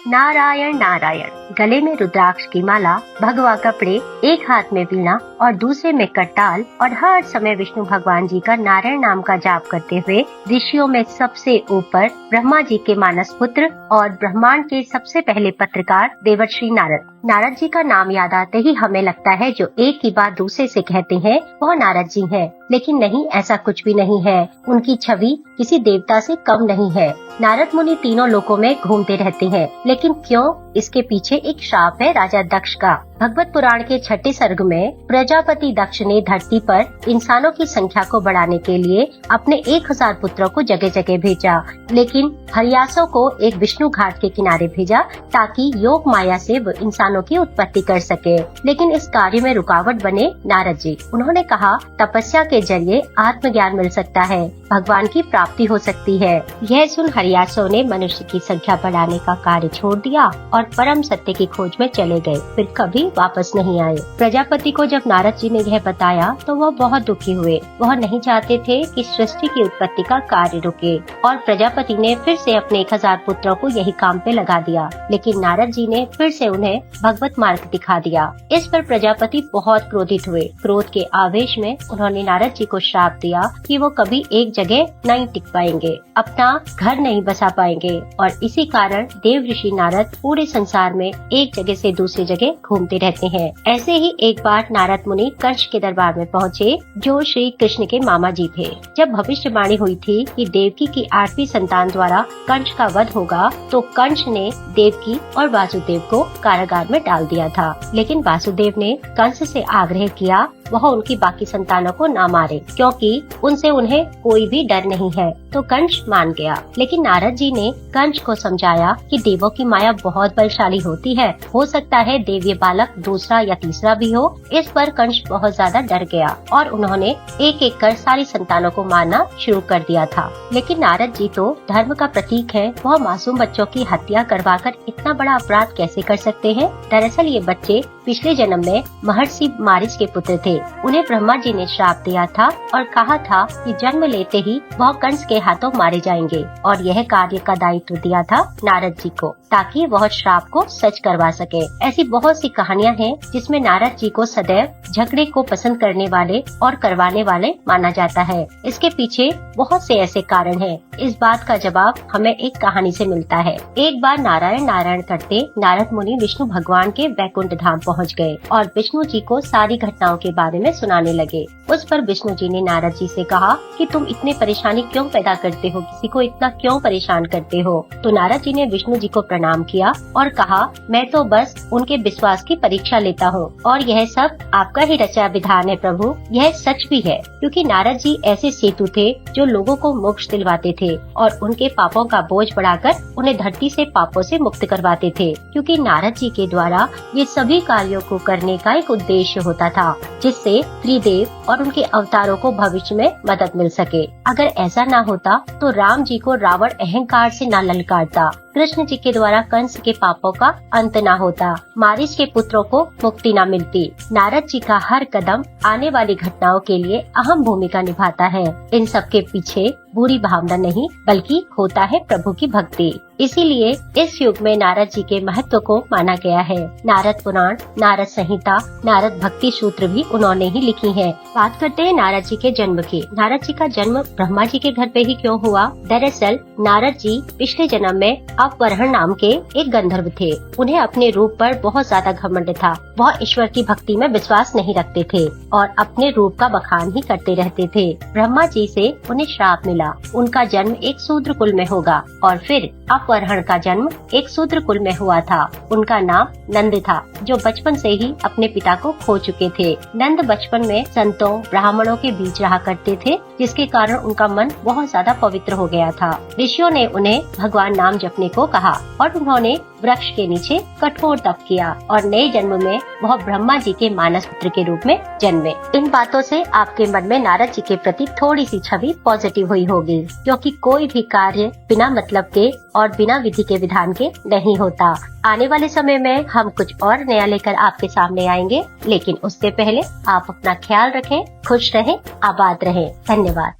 नारायण नारायण। गले में रुद्राक्ष की माला, भगवा कपड़े, एक हाथ में वीणा और दूसरे में करताल और हर समय विष्णु भगवान जी का नारायण नाम का जाप करते हुए ऋषियों में सबसे ऊपर ब्रह्मा जी के मानस पुत्र और ब्रह्मांड के सबसे पहले पत्रकार देवर्षि नारद। नारद जी का नाम याद आते ही हमें लगता है जो एक की बात दूसरे से कहते हैं वह नारद जी हैं, लेकिन नहीं, ऐसा कुछ भी नहीं है। उनकी छवि किसी देवता से कम नहीं है। नारद मुनि तीनों लोकों में घूमते रहते हैं, लेकिन क्यों? इसके पीछे एक शाप है राजा दक्ष का। भगवत पुराण के 6 सर्ग में प्रजापति दक्ष ने धरती पर इंसानों की संख्या को बढ़ाने के लिए अपने 1000 पुत्रों को जगह जगह भेजा, लेकिन हरियासों को एक विष्णु घाट के किनारे भेजा ताकि योग माया से वो इंसानों की उत्पत्ति कर सके। लेकिन इस कार्य में रुकावट बने नारद जी। उन्होंने कहा, तपस्या के जरिए आत्मज्ञान मिल सकता है, भगवान की प्राप्ति हो सकती है। यह सुन हरियासों ने मनुष्य की संख्या बढ़ाने का कार्य छोड़ दिया और परम सत्य की खोज में चले गए, फिर कभी वापस नहीं आए। प्रजापति को जब नारद जी ने यह बताया तो वह बहुत दुखी हुए। वह नहीं चाहते थे कि सृष्टि की उत्पत्ति का कार्य रुके और प्रजापति ने फिर से अपने 1000 पुत्रों को यही काम पे लगा दिया, लेकिन नारद जी ने फिर से उन्हें भगवत मार्ग दिखा दिया। इस पर प्रजापति बहुत क्रोधित हुए। क्रोध के आवेश में उन्होंने नारद जी को श्राप दिया कि वो कभी एक जगह नहीं टिक पाएंगे, अपना घर नहीं बसा पाएंगे, और इसी कारण देव ऋषि नारद पूरे संसार में एक जगह से दूसरी जगह घूमते रहते हैं। ऐसे ही एक बार नारद मुनि कंस के दरबार में पहुँचे, जो श्री कृष्ण के मामा जी थे। जब भविष्यवाणी हुई थी कि देवकी की 8वीं संतान द्वारा कंस का वध होगा, तो कंस ने देवकी और वासुदेव को कारागार में डाल दिया था, लेकिन वासुदेव ने कंस से आग्रह किया वह उनकी बाकी संतानों को न मारे, क्योंकि उनसे उन्हें कोई भी डर नहीं है। तो कंस मान गया, लेकिन नारद जी ने कंस को समझाया कि देवों की माया बहुत बलशाली होती है, हो सकता है देवीय बालक दूसरा या तीसरा भी हो। इस पर कंस बहुत ज्यादा डर गया और उन्होंने एक एक कर सारी संतानों को मारना शुरू कर दिया था। लेकिन नारद जी तो धर्म का प्रतीक है, वह मासूम बच्चों की हत्या करवाकर इतना बड़ा अपराध कैसे कर सकते हैं? दरअसल ये बच्चे पिछले जन्म में महर्षि मारीच के पुत्र थे। उन्हें ब्रह्मा जी ने श्राप दिया था और कहा था कि जन्म लेते ही वह कंस के हाथों मारे जाएंगे, और यह कार्य का दायित्व दिया था नारद जी को, ताकि वह श्राप को सच करवा सके। ऐसी बहुत सी कहानियाँ हैं जिसमें नारद जी को सदैव झगड़े को पसंद करने वाले और करवाने वाले माना जाता है। इसके पीछे बहुत से ऐसे कारण हैं। इस बात का जवाब हमें एक कहानी से मिलता है। एक बार नारायण नारायण करते नारद मुनि विष्णु भगवान के वैकुंठ धाम पहुँच गए और विष्णु जी को सारी घटनाओं के बारे में सुनाने लगे। उस पर विष्णु जी ने नारद जी से कहा कि तुम इतने परेशानी क्यों पैदा करते हो, किसी को इतना क्यों परेशान करते हो? तो नारद जी ने विष्णु जी को प्रणाम किया और कहा, मैं तो बस उनके विश्वास की परीक्षा लेता हूँ और यह सब आपका ही रचा विधान है प्रभु। यह सच भी है, क्योंकि नारद जी ऐसे सेतु थे जो लोगों को मोक्ष दिलवाते थे और उनके पापों का बोझ बढ़ाकर उन्हें धरती से पापों से मुक्त करवाते थे, क्योंकि नारद जी के द्वारा ये सभी कार्यों को करने का एक उद्देश्य होता था, जिससे त्रिदेव और उनके अवतारों को भविष्य में मदद मिल सके। अगर ऐसा ना होता तो राम जी को रावण अहंकार से न ललकारता, कृष्ण जी के द्वारा कंस के पापों का अंत ना होता, मारीच के पुत्रों को मुक्ति ना मिलती। नारद जी का हर कदम आने वाली घटनाओं के लिए अहम भूमिका निभाता है। इन सब के पीछे बुरी भावना नहीं, बल्कि होता है प्रभु की भक्ति। इसीलिए इस युग में नारद जी के महत्व को माना गया है। नारद पुराण, नारद संहिता, नारद भक्ति सूत्र भी उन्होंने ही लिखी है। बात करते हैं नारद जी के जन्म की। नारद जी का जन्म ब्रह्मा जी के घर पे ही क्यों हुआ? दरअसल नारद जी पिछले जन्म में अपवरण नाम के एक गंधर्व थे। उन्हें अपने रूप पर बहुत ज्यादा घमंड था। वह ईश्वर की भक्ति में विश्वास नहीं रखते थे और अपने रूप का बखान ही करते रहते थे। ब्रह्मा जी से उन्हें श्राप मिला, उनका जन्म एक शूद्र कुल में होगा, और फिर अपवरण का जन्म एक शूद्र कुल में हुआ था। उनका नाम नंद था, जो बचपन से ही अपने पिता को खो चुके थे। नंद बचपन में संतों ब्राह्मणों के बीच रहा करते थे, जिसके कारण उनका मन बहुत ज्यादा पवित्र हो गया था। ऋषियों ने उन्हें भगवान नाम जपने को कहा और उन्होंने वृक्ष के नीचे कठोर तप किया और नए जन्म में वह ब्रह्मा जी के मानस पुत्र के रूप में जन्मे। इन बातों से आपके मन में नारद जी के प्रति थोड़ी सी छवि पॉजिटिव हुई होगी, क्योंकि कोई भी कार्य बिना मतलब के और बिना विधि के विधान के नहीं होता। आने वाले समय में हम कुछ और नया लेकर आपके सामने आएंगे, लेकिन उससे पहले आप अपना ख्याल रखें, खुश रहें, आबाद रहें। धन्यवाद।